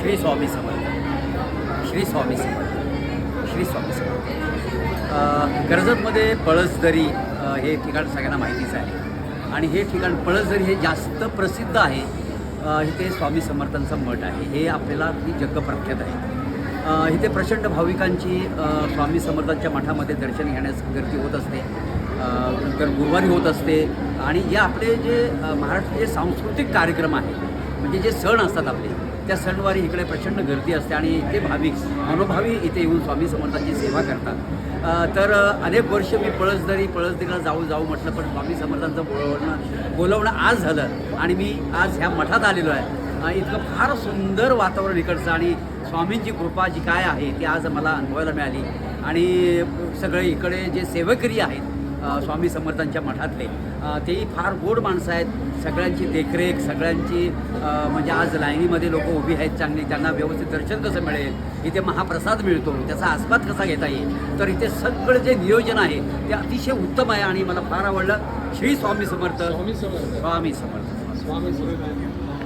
श्री स्वामी समर्थ. श्री स्वामी समर्थ. श्री स्वामी समर्थ. कर्जतमध्ये पळसदरी हे ठिकाण सगळ्यांना माहितीच आहे आणि हे ठिकाण पळसदरी हे जास्त प्रसिद्ध आहे. इथे स्वामी समर्थांचं मठ आहे, हे आपल्याला ही जगप्रख्यात आहे. इथे प्रचंड भाविकांची स्वामी समर्थांच्या मठामध्ये दर्शन घेण्यास गर्दी होत असते, तर गुरुवारी होत असते. आणि या आपले जे महाराष्ट्राचे सांस्कृतिक कार्यक्रम आहे, म्हणजे जे सण असतात आपले, त्या सणवारी इकडे प्रचंड गर्दी असते आणि इथे भाविक मनोभावी इथे येऊन स्वामी समर्थांची सेवा करतात. तर अनेक वर्ष मी पळसदरीला जाऊ म्हटलं, पण स्वामी समर्थांचं बोलवणं आज झालं आणि मी आज ह्या मठात आलेलो आहे. इतकं फार सुंदर वातावरण इकडचं आणि स्वामींची कृपा जी काय आहे ती आज मला अनुभवायला मिळाली. आणि सगळे इकडे जे सेवकरी आहेत स्वामी समर्थांच्या मठातले, तेही फार गोड माणसं आहेत. सगळ्यांची देखरेख, सगळ्यांची म्हणजे आज लाईनीमध्ये लोक उभी आहेत चांगली, त्यांना व्यवस्थित दर्शन कसं मिळेल, इथे महाप्रसाद मिळतो, त्याचा आस्वाद कसा घेता येईल, तर इथे सगळं जे नियोजन आहे ते अतिशय उत्तम आहे आणि मला फार आवडलं. श्री स्वामी समर्थ. स्वामी समर्थ. स्वामी समर्थ. स्वामी समर्थ.